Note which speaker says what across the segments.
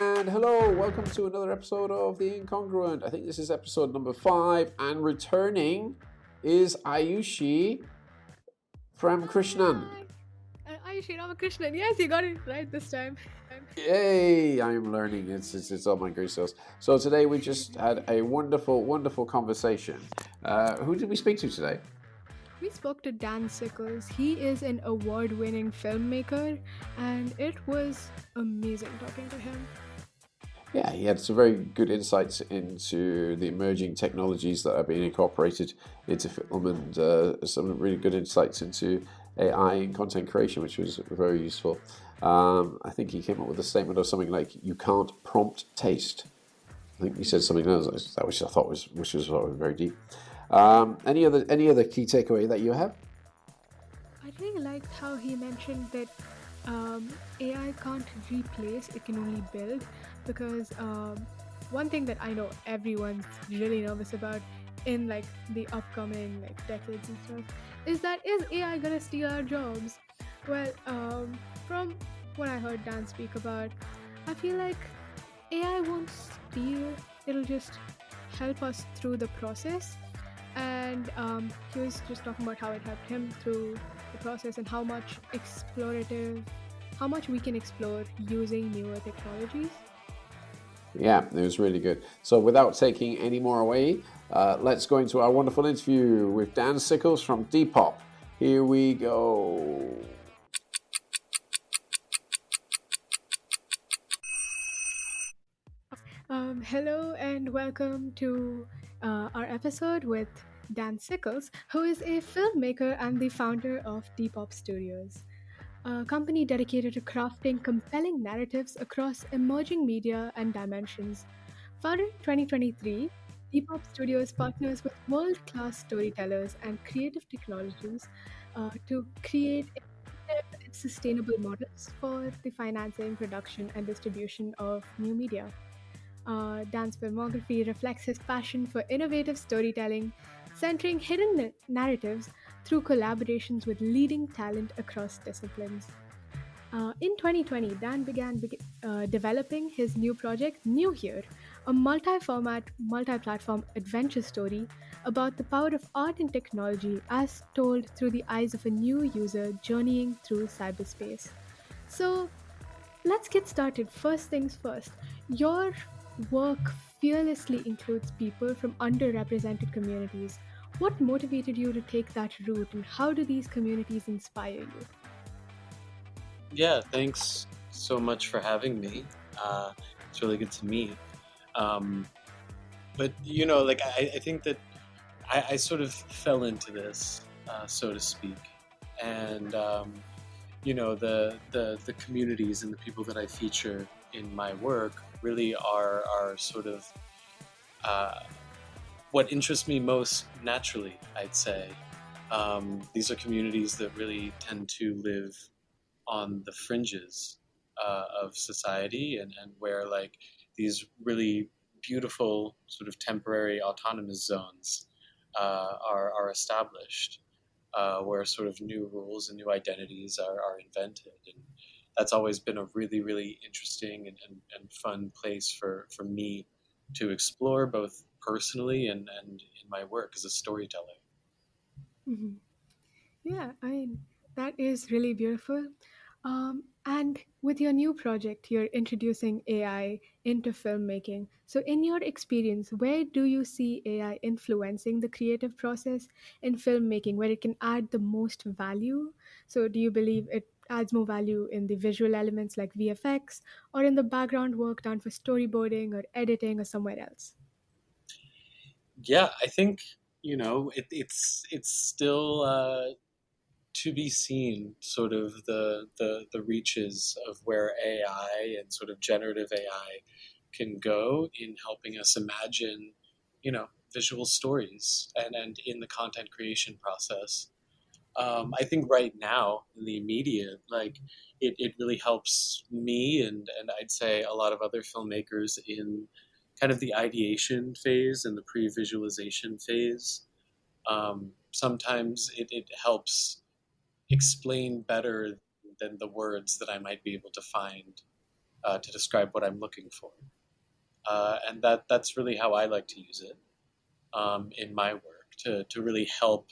Speaker 1: And hello, welcome to another episode of The Incongruent. I think this is episode number 5, and returning is Ayushi from Krishnan.
Speaker 2: Hi. Ayushi Ramakrishnan. Yes, you got it right this time.
Speaker 1: Yay! I'm learning. It's all my great skills. So today we just had a wonderful conversation. Who did we speak to today?
Speaker 2: We spoke to Dan Sickles. He is an award winning filmmaker, and it was amazing talking to him.
Speaker 1: Yeah, he had some very good insights into the emerging technologies that are being incorporated into film, and some really good insights into AI and content creation, which was very useful. I think he came up with a statement of something like, "You can't prompt taste." I think he said something else that which I thought was sort of very deep. Any other key takeaway that you have?
Speaker 2: I really liked how he mentioned that AI can't replace, it can only build. Because one thing that I know everyone's really nervous about in like the upcoming like decades and stuff is that is AI gonna steal our jobs? Well, from what I heard Dan speak about, I feel like AI won't steal, it'll just help us through the process. And he was just talking about how it helped him through the process and how much we can explore using newer technologies.
Speaker 1: Yeah, it was really good. So, without taking any more away, let's go into our wonderful interview with Dan Sickles from Depop. Here we go.
Speaker 2: Hello and welcome to our episode with Dan Sickles, who is a filmmaker and the founder of Depop Studios, a company dedicated to crafting compelling narratives across emerging media and dimensions. Founded in 2023, Depop Studios partners with world class storytellers and creative technologies to create effective and sustainable models for the financing, production, and distribution of new media. Dan's filmography reflects his passion for innovative storytelling, centering hidden narratives through collaborations with leading talent across disciplines. In 2020, Dan began developing his new project, New Here, a multi format, multi platform adventure story about the power of art and technology as told through the eyes of a new user journeying through cyberspace. So, let's get started. First things first. Your work fearlessly includes people from underrepresented communities. What motivated you to take that route, and how do these communities inspire you?
Speaker 3: Yeah, thanks so much for having me. It's really good to meet. Um, but like I think that I sort of fell into this, so to speak, and the communities and the people that I feature in my work really are sort of uh, what interests me most naturally. I'd say these are communities that really tend to live on the fringes of society, and where like these really beautiful sort of temporary autonomous zones are established, where sort of new rules and new identities are invented. And that's always been a really, really interesting and fun place for me to explore both personally and in my work as a storyteller.
Speaker 2: Mhm. Yeah, I mean, that is really beautiful. And with your new project, you're introducing AI into filmmaking. So, in your experience, where do you see AI influencing the creative process in filmmaking, where it can add the most value? So, do you believe it adds more value in the visual elements like VFX, or in the background work done for storyboarding or editing or somewhere else?
Speaker 3: Yeah, I think it's still to be seen, sort of the reaches of where AI and sort of generative AI can go in helping us imagine, visual stories and in the content creation process. I think right now in the immediate, like it really helps me and I'd say a lot of other filmmakers in kind of the ideation phase and the pre-visualization phase. Sometimes it helps explain better than the words that I might be able to find to describe what I'm looking for. And that's really how I like to use it in my work to really help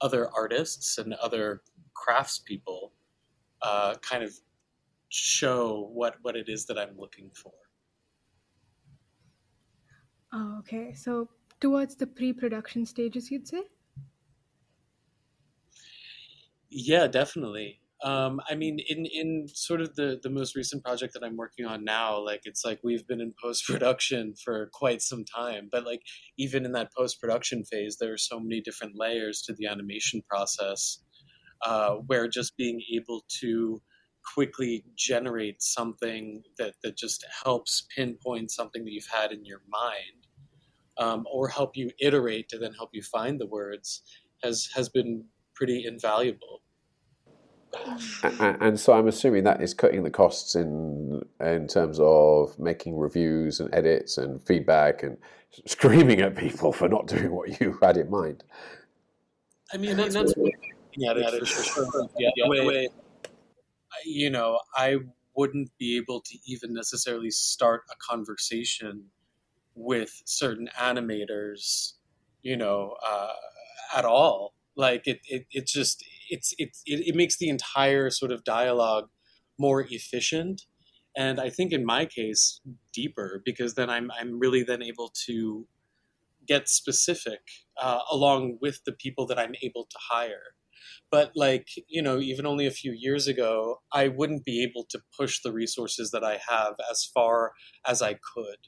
Speaker 3: other artists and other craftspeople kind of show what it is that I'm looking for.
Speaker 2: Oh, okay. So towards the pre-production stages, you'd say?
Speaker 3: Yeah, definitely. I mean, in sort of the most recent project that I'm working on now, like it's like we've been in post production for quite some time, but like even in that post production phase, there are so many different layers to the animation process, where just being able to quickly generate something that just helps pinpoint something that you've had in your mind, or help you iterate to then help you find the words, has been pretty invaluable.
Speaker 1: And so I'm assuming that is cutting the costs in terms of making reviews and edits and feedback and screaming at people for not doing what you had in mind.
Speaker 3: I mean, that's one way of looking at it for sure. The other way, I wouldn't be able to even necessarily start a conversation with certain animators, you know, at all. Like it just it makes the entire sort of dialogue more efficient, and I think in my case deeper, because then I'm really then able to get specific along with the people that I'm able to hire. But like, even only a few years ago, I wouldn't be able to push the resources that I have as far as I could.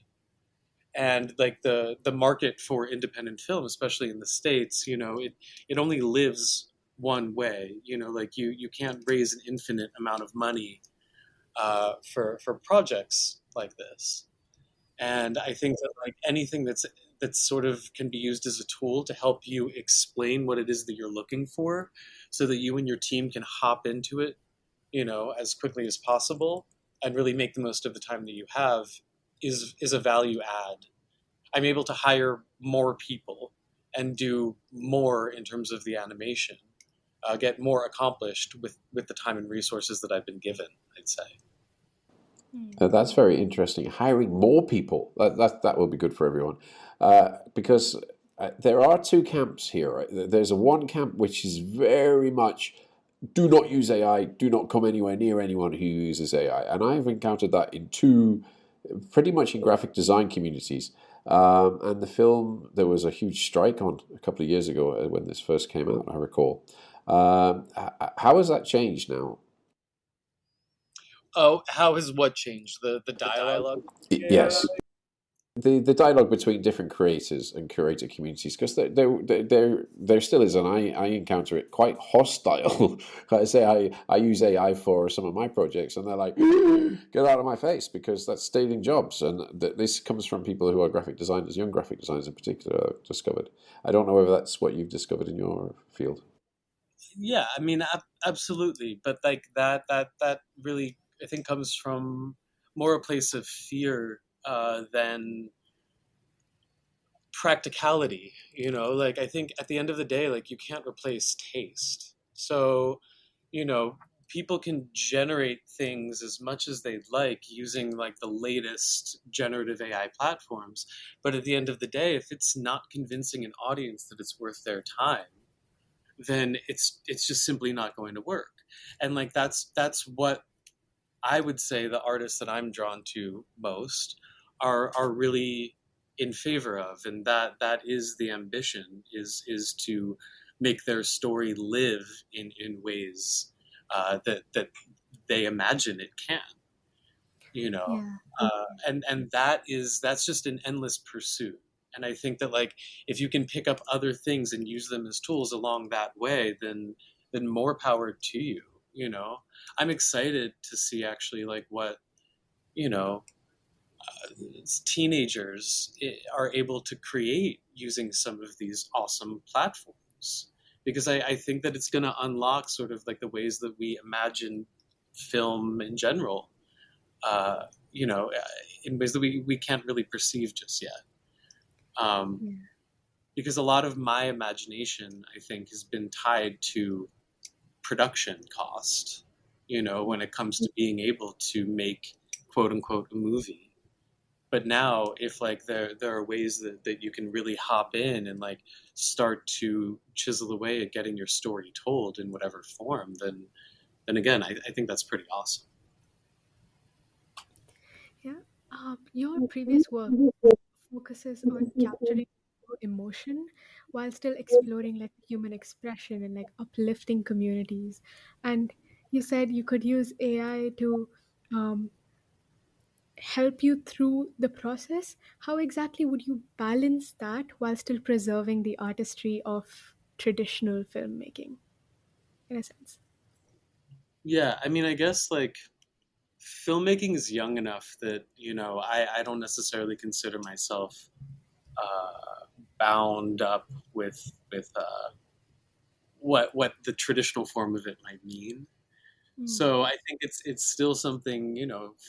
Speaker 3: And like the market for independent film, especially in the States, it only lives one way. Like you can't raise an infinite amount of money for projects like this. And I think that like anything that's sort of can be used as a tool to help you explain what it is that you're looking for, so that you and your team can hop into it, as quickly as possible and really make the most of the time that you have, is a value add. I'm able to hire more people and do more in terms of the animation, get more accomplished with the time and resources that I've been given, I'd say.
Speaker 1: That's very interesting. Hiring more people, that will be good for everyone. Because there are two camps here. Right? There's a one camp which is very much do not use AI, do not come anywhere near anyone who uses AI. And I've encountered that in two, pretty much in graphic design communities. And the film, there was a huge strike on a couple of years ago when this first came out, I recall. How has that changed now?
Speaker 3: Oh, how has what changed? The dialogue?
Speaker 1: Yes. The dialogue between different creators and curator communities, because there still is, and I encounter it quite hostile. Like I say, I use AI for some of my projects, and they're like, "Get out of my face," because that's stealing jobs. And this comes from people who are graphic designers, young graphic designers in particular. I've discovered. I don't know whether that's what you've discovered in your field.
Speaker 3: Yeah, I mean, absolutely. But like that really, I think, comes from more a place of fear than practicality. Like I think at the end of the day, like you can't replace taste. So, you know people can generate things as much as they'd like using like the latest generative AI platforms, but at the end of the day, if it's not convincing an audience that it's worth their time, then it's just simply not going to work. And like that's what I would say the artists that I'm drawn to most are really in favor of, and that is the ambition, is to make their story live in ways that they imagine it can. You know,
Speaker 2: Yeah.
Speaker 3: and that's just an endless pursuit. And I think that like if you can pick up other things and use them as tools along that way, then more power to you. I'm excited to see actually like what you know teenagers are able to create using some of these awesome platforms, because I think that it's going to unlock sort of like the ways that we imagine film in general, uh, in ways that we can't really perceive just yet. Um,
Speaker 2: Yeah.
Speaker 3: because a lot of my imagination, I think, has been tied to production cost, when it comes to being able to make quote unquote a movie. But now, if like there are ways that you can really hop in and like start to chisel away at getting your story told in whatever form, then again, I think that's pretty awesome.
Speaker 2: Yeah. Your previous work focuses on capturing emotion while still exploring like human expression and like uplifting communities. And you said you could use AI to um, help you through the process. How exactly would you balance that while still preserving the artistry of traditional filmmaking, in a sense?
Speaker 3: Yeah, I mean, I guess like filmmaking is young enough that I don't necessarily consider myself bound up with what the traditional form of it might mean.
Speaker 2: Mm.
Speaker 3: So I think it's still something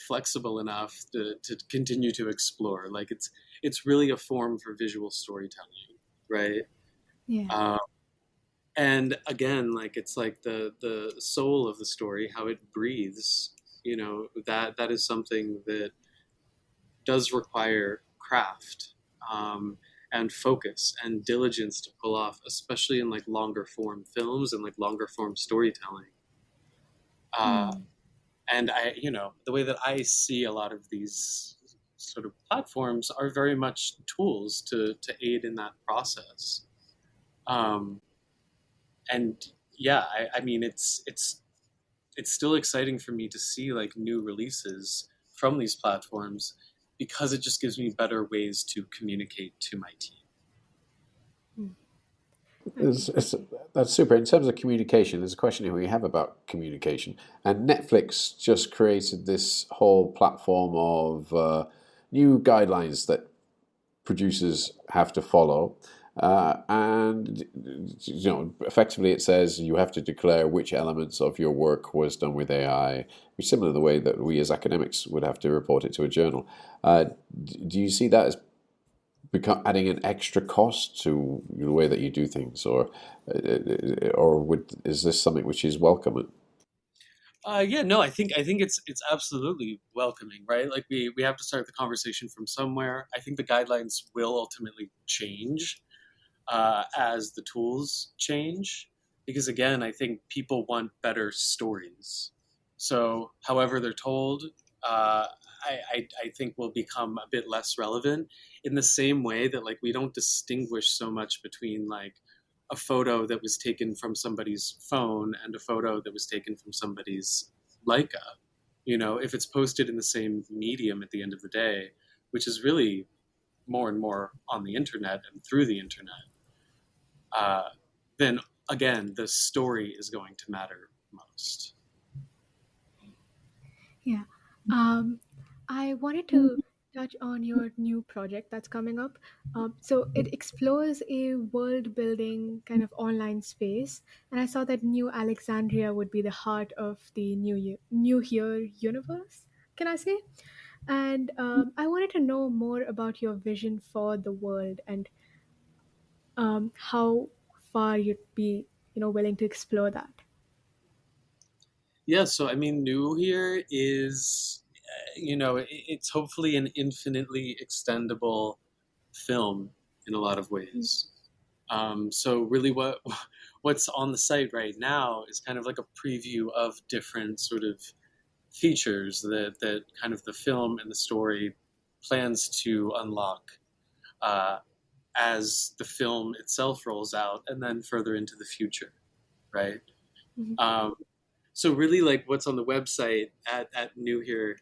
Speaker 3: flexible enough to continue to explore. Like it's really a form for visual storytelling, right?
Speaker 2: Yeah.
Speaker 3: Um, and again, like it's like the soul of the story, how it breathes. That is something that does require craft, um, and focus and diligence to pull off, especially in like longer form films and like longer form storytelling. Uh,
Speaker 2: Mm.
Speaker 3: and the way that I see a lot of these sort of platforms are very much tools to aid in that process. Um, and yeah, I mean, it's still exciting for me to see like new releases from these platforms because it just gives me better ways to communicate to my team.
Speaker 2: Mm.
Speaker 1: It's,
Speaker 2: Okay.
Speaker 1: it's, that's super. In terms of communication, there's a question here we have about communication. And Netflix just created this whole platform of new guidelines that producers have to follow. And effectively, it says you have to declare which elements of your work was done with AI, which is similar to the way that we as academics would have to report it to a journal. Do you see that as adding an extra cost to the way that you do things, or is this something which is welcome?
Speaker 3: Yeah, no, I think it's absolutely welcoming, right? Like we have to start the conversation from somewhere. I think the guidelines will ultimately change as the tools change, because again, I think people want better stories. So, however they're told, I think will become a bit less relevant. In the same way that like we don't distinguish so much between like a photo that was taken from somebody's phone and a photo that was taken from somebody's Leica. If it's posted in the same medium at the end of the day, which is really more and more on the internet and through the internet, uh, then again, the story is going to matter most.
Speaker 2: Yeah. Um, I wanted to touch on your new project that's coming up. So it explores a world building kind of online space. And I saw that New Alexandria would be the heart of the New Here universe, can I say? And I wanted to know more about your vision for the world and how far you'd be, willing to explore that.
Speaker 3: Yeah, so I mean, new here is, it's hopefully an infinitely extendable film in a lot of
Speaker 2: Mm.
Speaker 3: ways. So really, what's on the site right now is kind of like a preview of different sort of features that kind of the film and the story plans to unlock uh, as the film itself rolls out, and then further into the future, right?
Speaker 2: Mhm.
Speaker 3: Um, so really, like what's on the website at newhere.xyz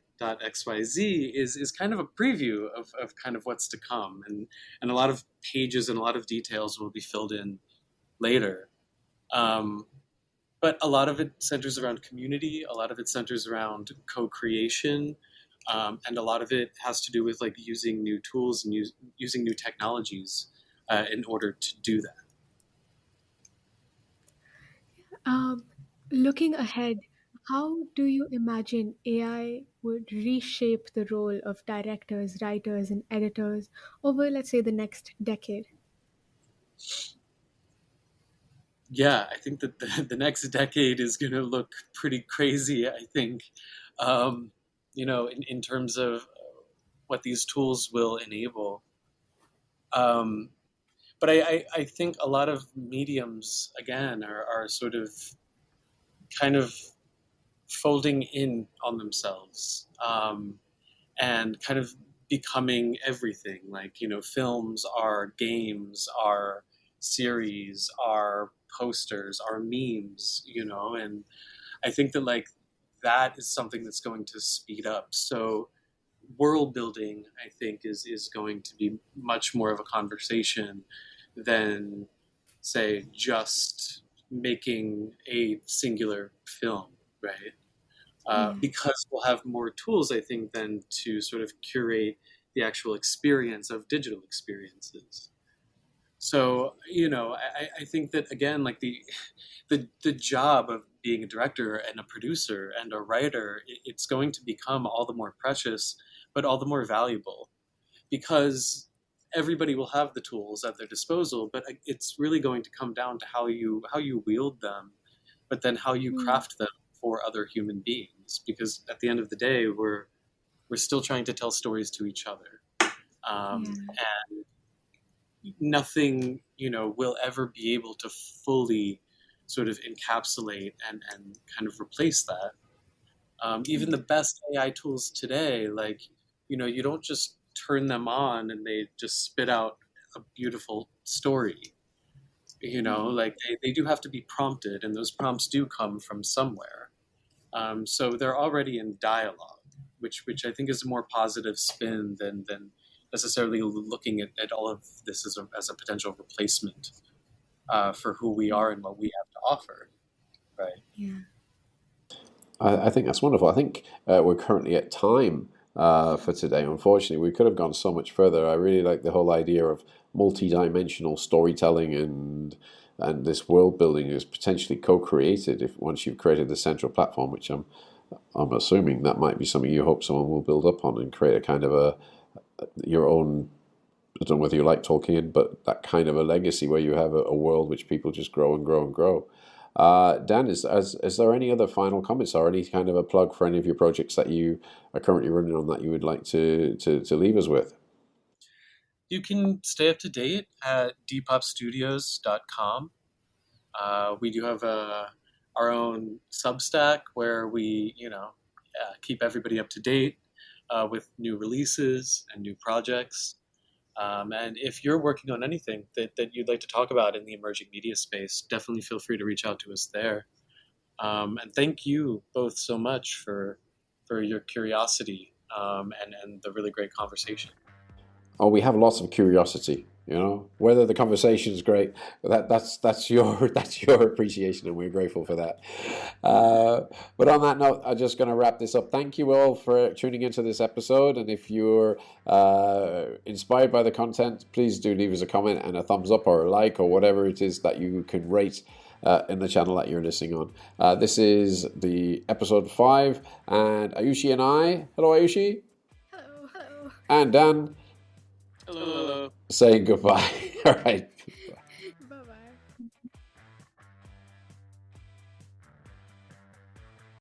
Speaker 3: is kind of a preview of kind of what's to come, and a lot of pages and a lot of details will be filled in later. Um, but a lot of it centers around community. A lot of it centers around co-creation. And a lot of it has to do with like using new tools and using new technologies in order to do that.
Speaker 2: Um, Looking ahead, how do you imagine AI would reshape the role of directors, writers, and editors over, let's say, the next decade?
Speaker 3: Yeah, I think that the next decade is going to look pretty crazy. I think, um, in terms of what these tools will enable. Um, but I think a lot of mediums, again, are sort of kind of folding in on themselves, and kind of becoming everything. Like, films are games, are series, are posters, are memes, and I think that like that is something that's going to speed up. So world building, I think, is going to be much more of a conversation than, say, just making a singular film, right?
Speaker 2: Yeah.
Speaker 3: Because we'll have more tools, I think, then to sort of curate the actual experience of digital experiences. So, I think that again, like the job of being a director and a producer and a writer, it's going to become all the more precious, but all the more valuable, because everybody will have the tools at their disposal, but it's really going to come down to how you wield them, but then how you
Speaker 2: Mm.
Speaker 3: craft them for other human beings. Because at the end of the day, we're still trying to tell stories to each other,
Speaker 2: Yeah.
Speaker 3: and nothing will ever be able to fully sort of encapsulate and kind of replace that. Even
Speaker 2: Yeah.
Speaker 3: the best AI tools today, like, you don't just turn them on and they just spit out a beautiful story.
Speaker 2: Mm.
Speaker 3: Like they do have to be prompted, and those prompts do come from somewhere. So they're already in dialogue, which I think is a more positive spin than necessarily looking at all of this as a potential replacement for who we
Speaker 2: Yeah.
Speaker 3: are and what we have to offer, right?
Speaker 2: Yeah.
Speaker 1: I think that's wonderful. I think we're currently at time for today. Unfortunately, we could have gone so much further. I really like the whole idea of multi-dimensional storytelling and this world building is potentially co-created if once you've created the central platform, which I'm assuming that might be something you hope someone will build up on and create a kind of your own. I don't know whether you like Tolkien, but that kind of a legacy where you have a world which people just grow and grow and grow. Dan, is there any other final comments or any kind of a plug for any of your projects that you are currently running on that you would like to leave us with?
Speaker 3: You can stay up to date at depopstudios.com. We do have our own Substack where we, keep everybody up to date with new releases and new projects. And if you're working on anything that you'd like to talk about in the emerging media space, definitely feel free to reach out to us there. And thank you both so much for your curiosity, and the really great conversation.
Speaker 1: Oh, we have lots of curiosity. Whether the conversation is great, that's your that's your appreciation, and we're grateful for that. But on that note, I'm just going to wrap this up. Thank you all for tuning into this episode, and if you're inspired by the content, please do leave us a comment and a thumbs up or a like or whatever it is that you can rate in the channel that you're listening on. This is the episode 5, and Ayushi and I. Hello, Ayushi.
Speaker 2: Hello. Hello.
Speaker 1: And Dan.
Speaker 3: Hello.
Speaker 1: Saying goodbye. All right.